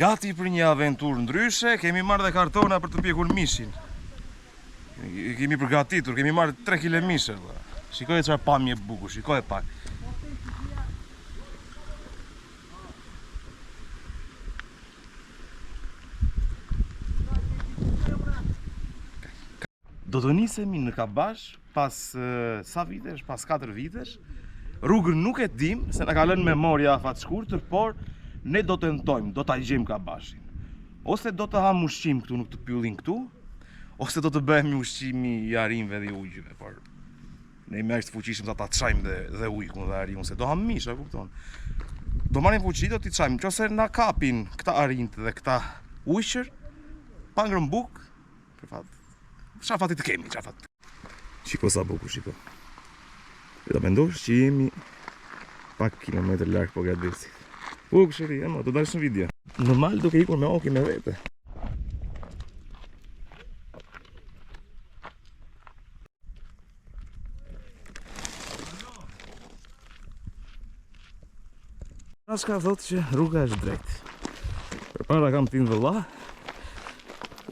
Gati për një aventurë ndryshe, kemi marrë dhe kartona për të pjekur mishin. Kemi përgatitur, kemi marrë 3 kg mishë. Shikoj çfarë pamje bukur, shikoj pak. Do të nisemi në Kabash pas sa vitesh, pas 4 vitesh. Rrugën nuk e dim, se na ka lënë memoria afat shkurtër, por ne do të tentojmë, do ta gjejmë Kabashin. Ose do të ham ushqim këtu, nuk të pyllin këtu, ose do të bëhemi ushqimi i arinjve dhe i ujgjve, por ne i mërë të fuqishëm sa ta çajmë dhe ujkun dhe arinjun, se do ham mish, a kupton? Do marrim fuqi, do t'i çajmë, nëse na kapin këta arinjt dhe këta ujqër, pa ngrënë bukë, për fat, çfarë fati të kemi, çfarë fat. Shiko sa bukur, shiko. Do mendosh që jemi pak kilometër larg Pogadesit. Bukur shëri, ama do dalësh në video. Normal duke ikur me oki me vete. Aska thotë që rruga është drejt. Përpara kam tin vëlla.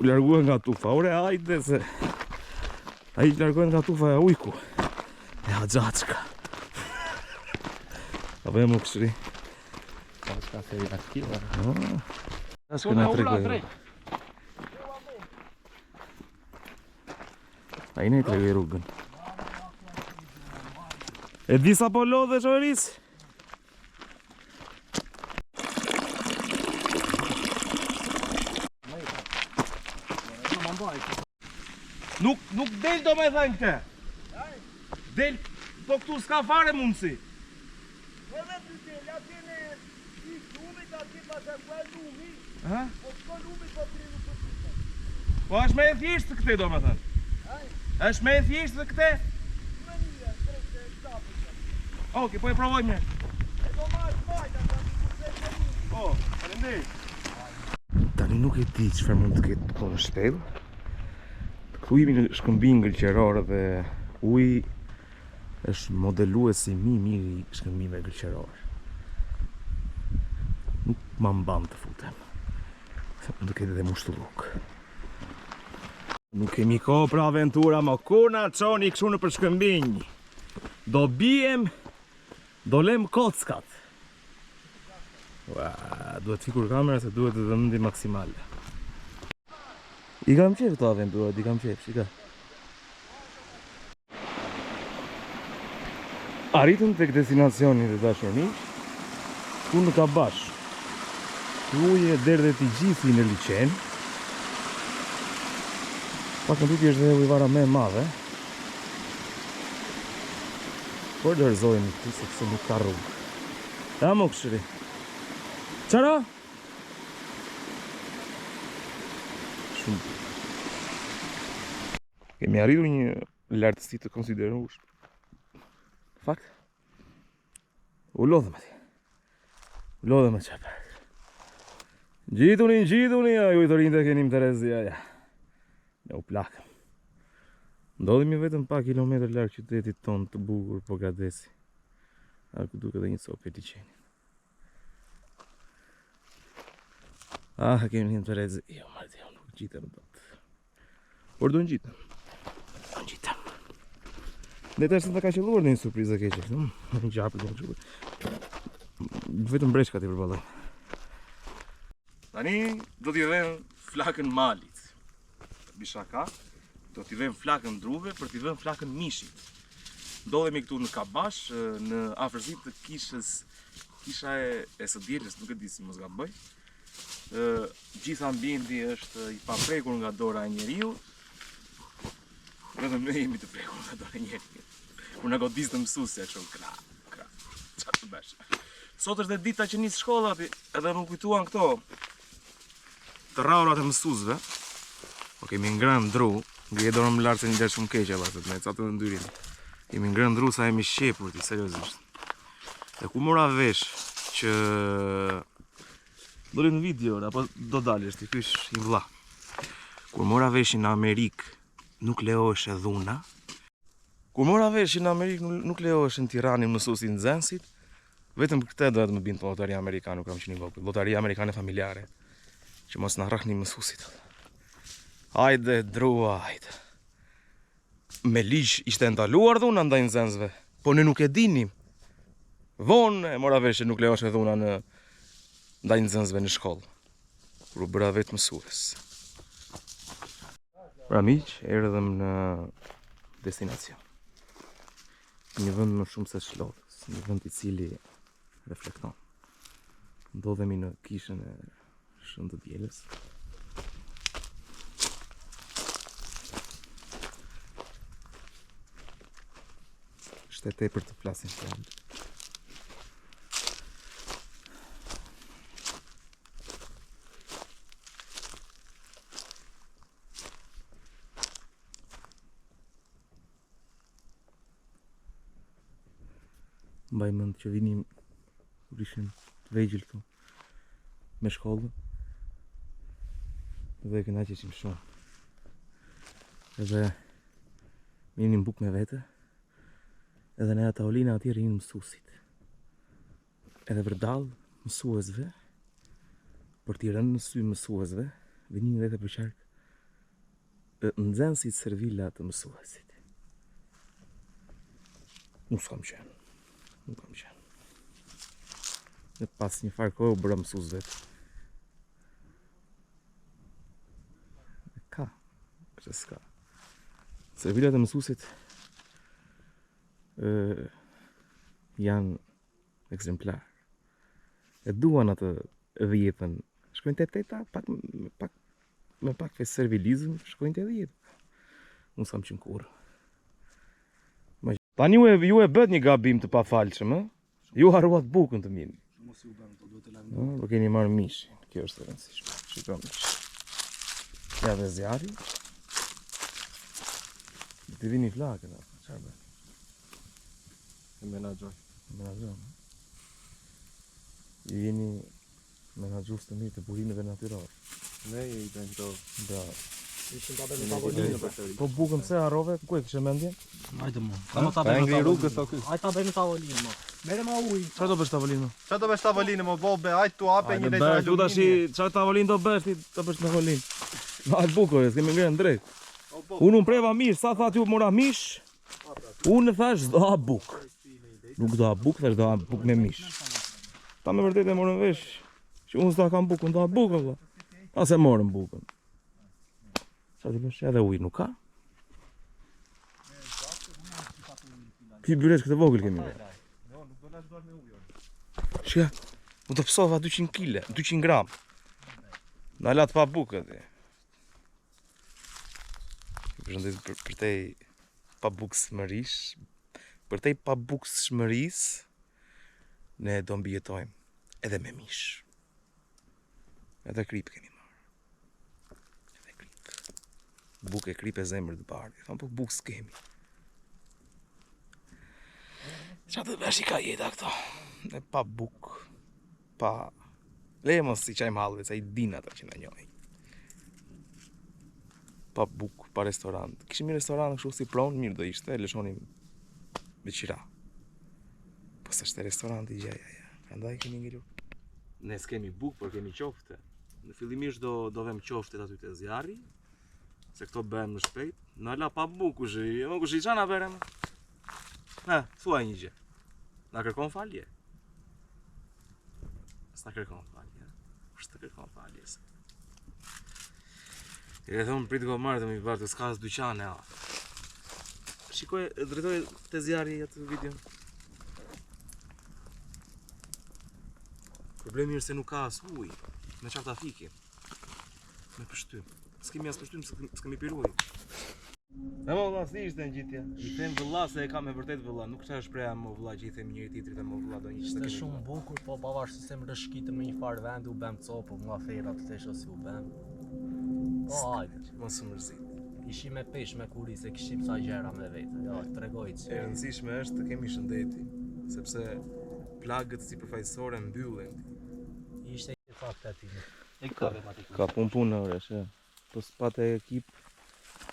U largua nga tufa. Ore hajde se ai largohet nga tufa e ujku. E haxhaçka. A vemo këshri. Ka se i ratkila. Aska na tregoj. Ai ne tregoj rrugën. E di sa po lodhe shoqëris? Nuk del do me thënë këte. Del, po këtu s'ka fare mundësi. Edhe ty del, atjene i lumit, atje pas e kuaj lumi. Ha? Po s'ko lumi, po tri nuk po t'yta. Po është me e thjeshtë këte do me thënë. është me e thjeshtë këte? Me një, trejtë e stapë. Oke, po e provojmë ne. E do marrë majta, ta të kurse e një. Po, faleminderit. Tani nuk e di çfarë mund të ketë po në shtellë. Këtu jemi në shkëmbin gëlqeror dhe uji është modeluesi më i miri i shkëmbimeve gëlqeror. Nuk ma mban të futem. Se mund të ketë edhe mushtullok. Nuk kemi kohë për aventura, ma kur na çoni kështu në për shkëmbinj. Do bijem, do lem kockat. Ua, duhet fikur kamera se duhet edhe mendje maksimale. I kam qef këto aventurat, i kam qef, shika. Arritëm tek destinacioni të dashurish, ku në Kabash. Uji e derdhet i gjithë në liçen. Pak në tutje është dhe ujvara me madhe. Por dërzojnë këtu sepse nuk ka rrugë. Ja më këshëri. Qara? Shumë. Kemi arritur një lartësi të konsiderueshme. Fakt. U lodhëm atje. U lodhëm atë çfarë. Gjituni, a ju i thorinte keni më Terezia, ja. Ne u plakëm. Ndodhemi vetëm pak kilometër larg qytetit ton të bukur Pogadesi. Ku duket edhe një copë liçeni. Kemi një Terezi. Jo, marrë, nuk gjitëm dot. Por do ngjitem. Do ngjitem. Ne tash të ka qelluar në një surprizë keqe. Një gjapë do të shkoj. Vetëm breshkat i përballoj. Tani do t'i vëm flakën malit. Bishaka. Do t'i vëm flakën druve për t'i vëm flakën mishit. Ndodhemi këtu në Kabash, në afërsitë të kisha e së dielës, nuk e di si mos gaboj. Gjithë ambienti është i paprekur nga dora e njeriu. Vetëm ne jemi të prekur nga dora e njeriu. Kur na godis të mësuesja kështu kra. Çfarë të bësh? Sot është dhe dita që nis shkolla, edhe më kujtuan këto të rraurat e mësuesve. Po kemi ngrënë dru, ngrihet dorën më lart se një der shumë keq valla, me ca të ndyrim. Kemi ngrënë dru sa jemi shqepur ti, seriozisht. E ku mora vesh që do në video, apo do dalësh ti kysh i vlla. Kur mora veshin në Amerikë nuk lejohesh e dhuna. Kur mora veshin në Amerikë nuk lejohesh në Tiranë mësuesi në Nxënësit. Vetëm për këtë do të më binte lotaria amerikane, nuk kam qenë i vogël. Lotaria amerikane familjare. që mos na rrahni mësuesit. Hajde drua, hajde. Me ligj ishte ndaluar dhuna ndaj nxënësve, po ne nuk e dinim. Vonë e mora vesh që nuk lejosh e dhuna në ndaj nxënësve në shkollë. Kur u bëra vetë mësues. Pra miq, erdhëm në destinacion. Një vend më shumë se Shlodhës, një vend i cili reflekton. Ndodhemi në kishën e Shëndë Dielës. Ishte tepër të flasin fjalë. Mbaj mend që vinim kur ishim të vegjël këtu me shkollën dhe kënaqeshim shumë. Edhe vinim buk me vete edhe në tavolina aty rinin mësuesit. Edhe vërdall mësuesve për t'i rënë në sy mësuesve vinin edhe për qark nxënësit servila të mësuesit. Nuk s'kam qenë. Nuk kam qenë. Dhe pas një farë kohë u bëra mësues vetë. Ka, kështë s'ka. Servilat e mësuesit janë ekzemplar. E duan atë dhjetën. Shkojnë te teta, me pak fe servilizëm, shkojnë te dhjetë. Unë s'kam qenë kurrë. Tani ju e bët një gabim të pafalshëm, ë? Ju harruat bukën të mirë. Mos ju bën, do të lajmëroj. Po keni marrë mishin, kjo është e rëndësishme. Shiko mish. Ja dhe zjarri. Të vini flakën, çfarë bën? E menaxhoj. Menaxhon. Ju jeni menaxhues të mirë të burimeve natyrore. Ne i bëjmë Bravo. Ishim ta bëjmë tavolinë për të. Po bukën pse harrove? Ku e kishe mendjen? Hajde më. Kamë ta bëjmë rrugës o ky. Hajde ta bëjmë tavolinë më. Merre më ujë. Çfarë do bësh tavolinë? Çfarë do bësh tavolinë më bobe? Hajt tu hape një lejë Tu tash çfarë tavolinë do bësh ti? Do bësh tavolinë. Na al bukë, s'kemë ngjerë drejt. Unë preva mirë, sa tha ti u mora mish? Unë thash do ha bukë. Nuk do ha bukë, thash do ha bukë me mish. Ta me vërtet e morën vesh. Që unë s'ta kam bukën, do ha bukën valla. As e morën bukën. Sa ti bësh edhe ujë nuk ka? Ky byresh këtë vogël kemi. Jo, nuk do lash dorë me ujë. Shka, u të pësova 200 kg, 200 gram. Në alat pa bukë ti. Përshëndet për te pa bukë shmërish. Për te pa bukë shmëris, ne do mbijetojmë edhe me mish. Edhe krip kemi marrë. Edhe krip. Bukë e krip e zemër të bardhi. Thonë po bukë s'kemi. Qa të bësh i ka jeta këto? E pa bukë, pa... Leje mos si qajmë halëve, sa i din ata që në njojnë. Pa bukë, pa restorant. Kishim një restorant kështu si pronë, mirë do ishte, lëshonim me qira. Po së shte restoranti gjeja, prandaj kemi ngiru. Ne s'kemi bukë, por kemi qofte. Në fillimisht do vem qoftet aty të zjarri, se këto bëhem në shpejt. Në ala pa bukë, kush i qana berem? Thuaj një gjë. Na kërkon falje? S'na kërkon falje. Kush të kërkon falje? E thonë prit go marrë të mi bartë, s'ka dyqane a. Shikoj, drejtoj të zjarri atë video. Problemi është se nuk ka as ujë. Me qarta fikim. Me pështym. S'kemi as pështym, s'kemi pir ujë. E mo vëlla, si ishte në gjitja? I them vëlla se e kam me vërtet vëlla, nuk është shpreha mo vëlla që i them njëri tjetrit e mo vëlla do një që të Ishte kemi shumë bukur, po pavarësisht se më rëshkitën me një farë vendi u bëm copë, mua fera të thesha si u bëm. Po hajde. Mos më mërzit. Ishim me peshë me kuri se kishim sa gjera me vete. Jo, tregoj që. E rëndësishme është të kemi shëndeti, sepse plagët si përfaqësore mbyllen. Ishte një fakt aty. Ka punë ore, she. Po s'pate ekip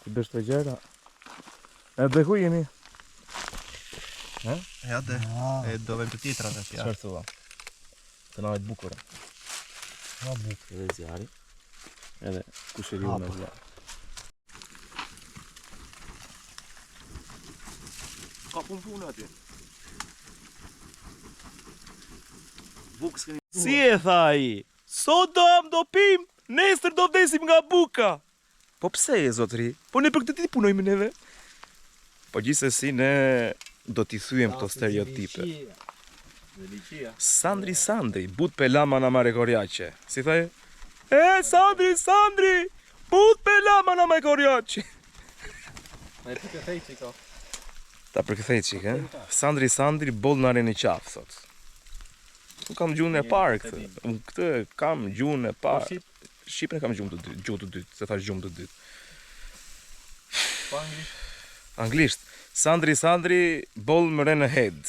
të bësh të gjera. E dhe ku jemi? Ja dhe. E do vem të tjetra tash ja. Çfarë thua? Të na vajt bukura. Ha bukë. Edhe zjarri. Edhe kushëriu me vlla. Ka punë atje. Si e tha ai? Sot do pim, nesër do vdesim nga buka. Po pse e zotri? Po ne për këtë ti punojmë neve. Po gjithsesi ne do t'i thyem këto stereotipe. Sandri, but pelama na mare korjače. Si thaj? Sandri, but pelama na mare korjače. Ta përkëthej qik, Sandri, boll në areni qafë, thot. Unë kam gjuhën e parë këtë. Unë këtë kam gjuhën e parë. Shqipën e kam gjuhën të dytë, se thash gjuhën të dytë. Po anglisht? Anglisht. Sandri, boll më rene head.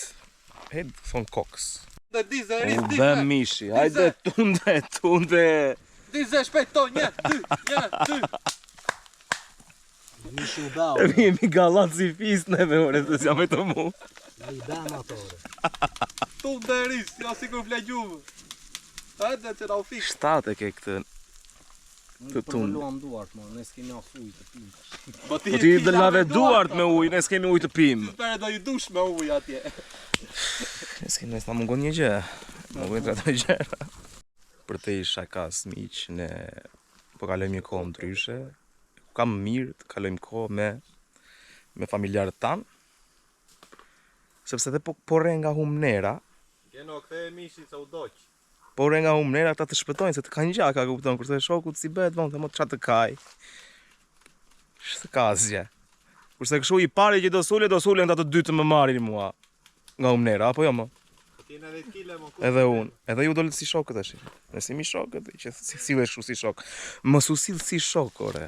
Head thon koks. U bë mishi, hajde tunde. Dize shpejto, 1, 2. Mishi u bau. E mi gallat si fis neve, ore, se s'jam e të mu. I bam atore. Tunë dhe ris, ja si kur fle gjumë. Hajde që na u fikë. 7 e ke këtë. Të përvëlluam duart, mo, ne s'kemi as ujë të pim. Po ti dhe lave duart me ujë, ne s'kemi ujë të pim. Spere do ju dush me ujë atje. Ne s'kemi, ne s'na mungon një gjë. Mungon të ato gjëra. Për te isha kas miq, ne po kalojmë një kohë ndryshe. Kam mirë të kalojmë kohë me familjarët tanë. Sepse dhe po re nga humnera. Geno, këthe e mishi se u doqë. Po re nga humnera këta të shpëtojnë, se të kanë gjaka, kupton, kurse shokut si bëhet, vonë, të mo të qatë të kaj. Shtë ka asgje. Kurse këshu i pari që do sullen këta të dy të më marrin mua. Nga humnera, apo jo më? Edhe unë, edhe ju dollët si shokët është. Ne si mi shokët, që si sillesh shu si shok. Mos u sill si shok, ore.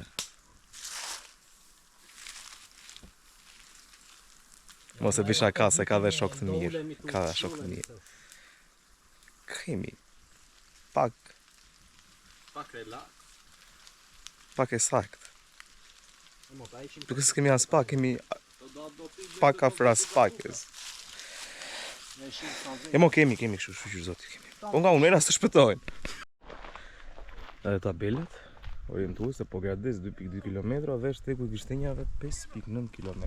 Mos e bisha ka se ka dhe shok të mirë. Ka dhe shok të mirë. Kemi. Pak e sakt. Duke se kemi as pak, kemi pak afra as pakes. E mo kemi kështu, shqyr zoti kemi. Po nga unë të shpëtojnë. Edhe tabelet, orientuese po grades 2.2 km dhe shteku i Gishtenjave 5.9 km.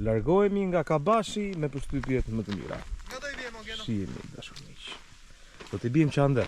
Largohemi nga Kabashi me përshtypjet më të mira. Shihemi dashur miq. Do të bijmë që ande.